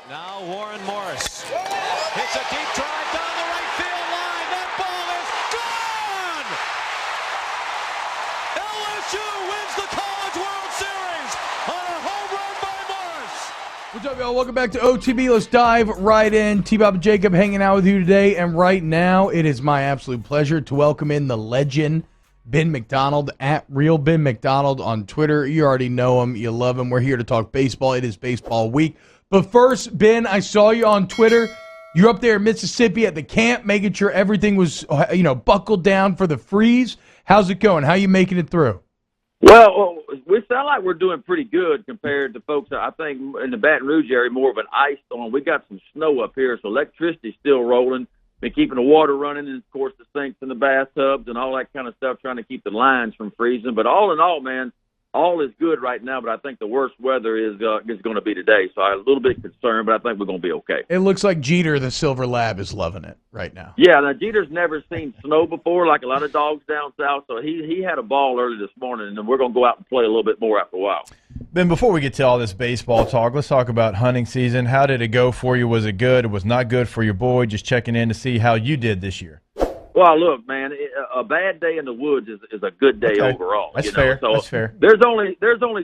Now Warren Morris hits a deep drive down the right field line. That ball is gone! LSU wins the College World Series on a home run by Morris. What's up, y'all? Welcome back to OTB. Let's dive right in. T-Bob and Jacob hanging out with you today. And right now, it is my absolute pleasure to welcome in the legend, Ben McDonald, at Real Ben McDonald on Twitter. You already know him. You love him. We're here to talk baseball. It is baseball week. But first, Ben, I saw you on Twitter. You're up there in Mississippi at the camp, making sure everything was, buckled down for the freeze. How's it going? How you making it through? Well, we sound like we're doing pretty good compared to folks, I think, in the Baton Rouge area, more of an ice storm. We got some snow up here, so electricity's still rolling. Been keeping the water running, and, of course, the sinks and the bathtubs and all that kind of stuff, trying to keep the lines from freezing. But all in all, man, all is good right now, but I think the worst weather is going to be today. So I'm a little bit concerned, but I think we're going to be okay. It looks like Jeter, the Silver Lab, is loving it right now. Yeah, now Jeter's never seen snow before, like a lot of dogs down south, so he had a ball early this morning, and we're going to go out and play a little bit more after a while. Ben, before we get to all this baseball talk, let's talk about hunting season. How did it go for you? Was it good? It was not good for your boy? Just checking in to see how you did this year. Well, look, man, a bad day in the woods is a good day overall. That's fair. So that's fair. There's only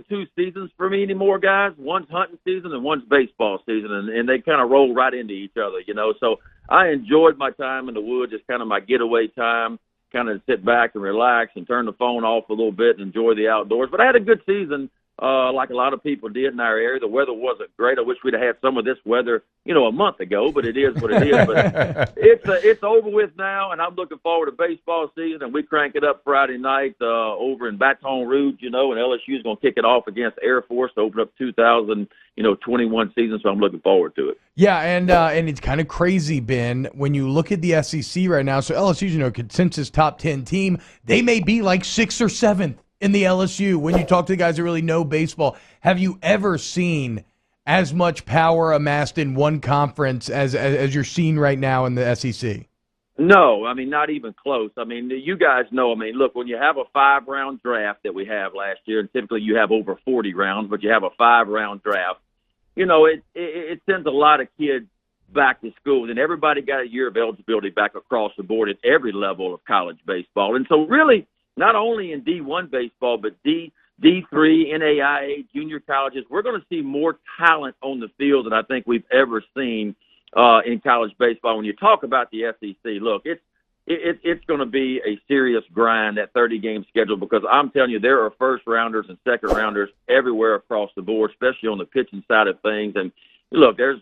two seasons for me anymore, guys. One's hunting season and one's baseball season, and they kind of roll right into each other, So I enjoyed my time in the woods. It's kind of my getaway time, kind of sit back and relax and turn the phone off a little bit and enjoy the outdoors. But I had a good season. Like a lot of people did in our area. The weather wasn't great. I wish we'd have had some of this weather, a month ago, but it is what it is. But it's over with now, and I'm looking forward to baseball season, and we crank it up Friday night over in Baton Rouge, and LSU is going to kick it off against Air Force to open up 2021 season, so I'm looking forward to it. Yeah, and it's kind of crazy, Ben, when you look at the SEC right now. So LSU's, consensus top 10 team. They may be like 6th or 7th. In the LSU, when you talk to the guys that really know baseball, have you ever seen as much power amassed in one conference as you're seeing right now in the SEC? No, not even close. You guys know, look, when you have a 5-round draft that we have last year, and typically you have over 40 rounds, but you have a 5-round draft, it sends a lot of kids back to school, and everybody got a year of eligibility back across the board at every level of college baseball. And so really, not only in D1 baseball, but D3, NAIA, junior colleges, we're going to see more talent on the field than I think we've ever seen in college baseball. When you talk about the SEC, look, it's going to be a serious grind, that 30-game schedule, because I'm telling you, there are first-rounders and second-rounders everywhere across the board, especially on the pitching side of things. And, look, there's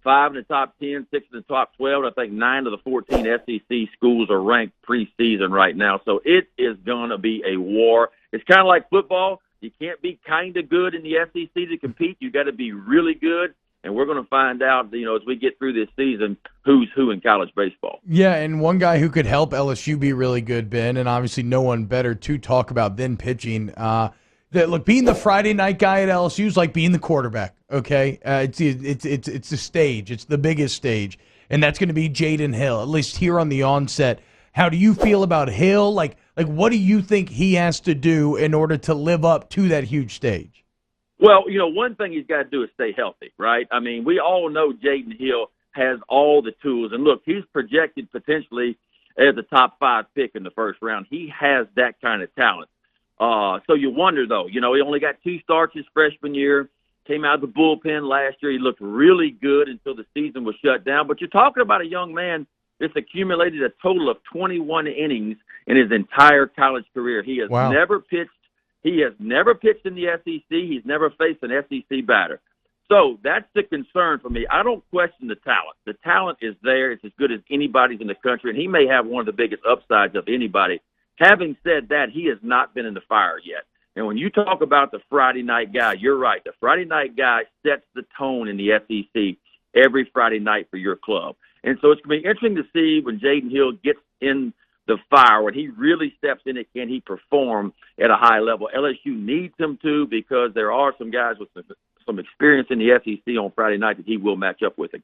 5 in the top 10, 6 in the top 12. I think 9 of the 14 SEC schools are ranked preseason right now. So it is going to be a war. It's kind of like football. You can't be kind of good in the SEC to compete. You got to be really good. And we're going to find out, as we get through this season, who's who in college baseball. Yeah, and one guy who could help LSU be really good, Ben, and obviously no one better to talk about than pitching. Look, being the Friday night guy at LSU is like being the quarterback. Okay, it's the stage. It's the biggest stage, and that's going to be Jaden Hill. At least here on the onset. How do you feel about Hill? Like what do you think he has to do in order to live up to that huge stage? Well, one thing he's got to do is stay healthy, right? We all know Jaden Hill has all the tools, and look, he's projected potentially as a top 5 pick in the first round. He has that kind of talent. So you wonder, though, he only got 2 starts his freshman year, came out of the bullpen last year. He looked really good until the season was shut down. But you're talking about a young man that's accumulated a total of 21 innings in his entire college career. He has never pitched. He has never pitched in the SEC. He's never faced an SEC batter. So that's the concern for me. I don't question the talent. The talent is there. It's as good as anybody's in the country, and he may have one of the biggest upsides of anybody. Having said that, he has not been in the fire yet. And when you talk about the Friday night guy, you're right. The Friday night guy sets the tone in the SEC every Friday night for your club. And so it's going to be interesting to see when Jaden Hill gets in the fire, when he really steps in it, can he perform at a high level? LSU needs him to, because there are some guys with some experience in the SEC on Friday night that he will match up with him.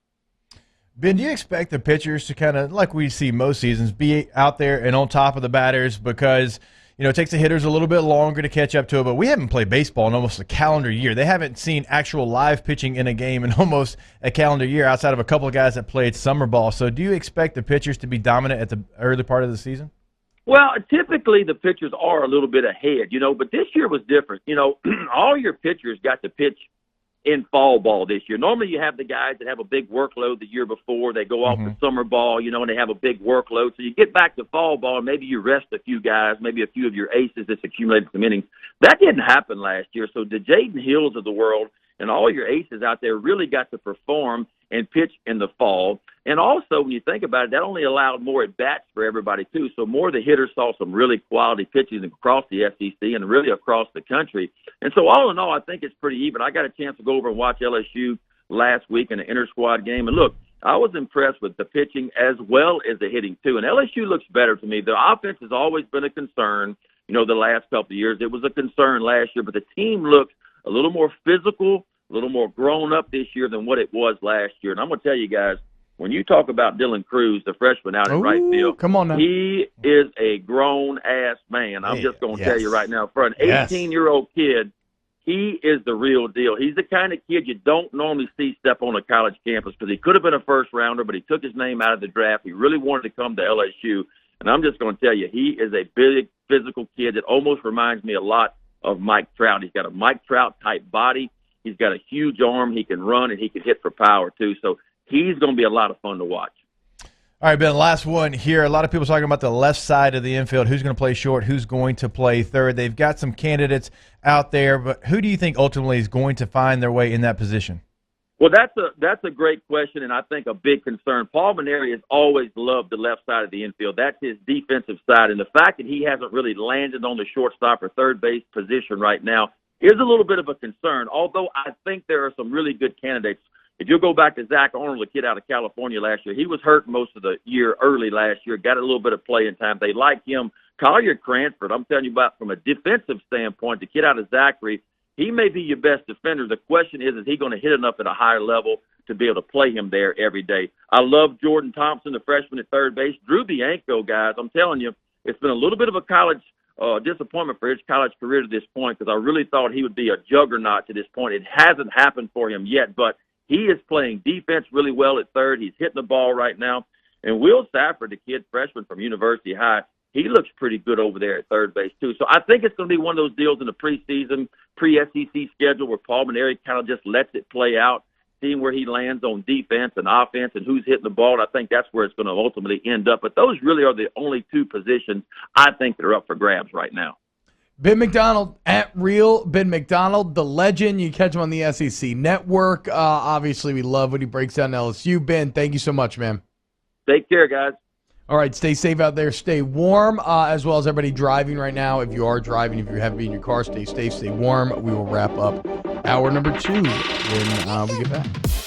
Ben, do you expect the pitchers to kind of, like we see most seasons, be out there and on top of the batters? Because it takes the hitters a little bit longer to catch up to it, but we haven't played baseball in almost a calendar year. They haven't seen actual live pitching in a game in almost a calendar year outside of a couple of guys that played summer ball. So do you expect the pitchers to be dominant at the early part of the season? Well, typically the pitchers are a little bit ahead, but this year was different. All your pitchers got to pitch in fall ball this year. Normally you have the guys that have a big workload the year before. They go off to summer ball, and they have a big workload. So you get back to fall ball, and maybe you rest a few guys, maybe a few of your aces that's accumulated some innings. That didn't happen last year. So the Jaden Hills of the world and all your aces out there really got to perform and pitch in the fall. And also, when you think about it, that only allowed more at-bats for everybody, too. So more of the hitters saw some really quality pitches across the SEC and really across the country. And so all in all, I think it's pretty even. I got a chance to go over and watch LSU last week in an inter-squad game. And, look, I was impressed with the pitching as well as the hitting, too. And LSU looks better to me. The offense has always been a concern, the last couple of years. It was a concern last year, but the team looks a little more physical, a little more grown up this year than what it was last year. And I'm going to tell you guys, when you talk about Dylan Cruz, the freshman out in right field, come on now. He is a grown-ass man. I'm just going to tell you right now. For an 18-year-old kid, he is the real deal. He's the kind of kid you don't normally see step on a college campus because he could have been a first-rounder, but he took his name out of the draft. He really wanted to come to LSU. And I'm just going to tell you, he is a big, physical kid that almost reminds me a lot of Mike Trout. He's got a Mike Trout-type body. He's got a huge arm. He can run, and he can hit for power, too. So he's going to be a lot of fun to watch. All right, Ben, last one here. A lot of people talking about the left side of the infield. Who's going to play short? Who's going to play third? They've got some candidates out there, but who do you think ultimately is going to find their way in that position? Well, that's a great question, and I think a big concern. Paul Maneri has always loved the left side of the infield. That's his defensive side, and the fact that he hasn't really landed on the shortstop or third base position right now is a little bit of a concern, although I think there are some really good candidates. If you'll go back to Zach Arnold, the kid out of California last year, he was hurt most of the year early last year, got a little bit of playing time. They like him. Collier Cranford, I'm telling you about from a defensive standpoint, the kid out of Zachary, he may be your best defender. The question is he going to hit enough at a higher level to be able to play him there every day? I love Jordan Thompson, the freshman at third base. Drew Bianco, guys, I'm telling you, it's been a little bit of a college disappointment for his college career to this point because I really thought he would be a juggernaut to this point. It hasn't happened for him yet, but he is playing defense really well at third. He's hitting the ball right now. And Will Safford, the kid freshman from University High, he looks pretty good over there at third base, too. So I think it's going to be one of those deals in the preseason, pre-SEC schedule where Paul Maneri kind of just lets it play out, seeing where he lands on defense and offense and who's hitting the ball. And I think that's where it's going to ultimately end up. But those really are the only two positions I think that are up for grabs right now. Ben McDonald at Real Ben McDonald, the legend. You catch him on the SEC Network. Obviously, we love when he breaks down LSU. Ben, thank you so much, man. Take care, guys. All right, stay safe out there. Stay warm, as well as everybody driving right now. If you are driving, if you have to be in your car, stay safe, stay warm. We will wrap up hour number 2 when we get back.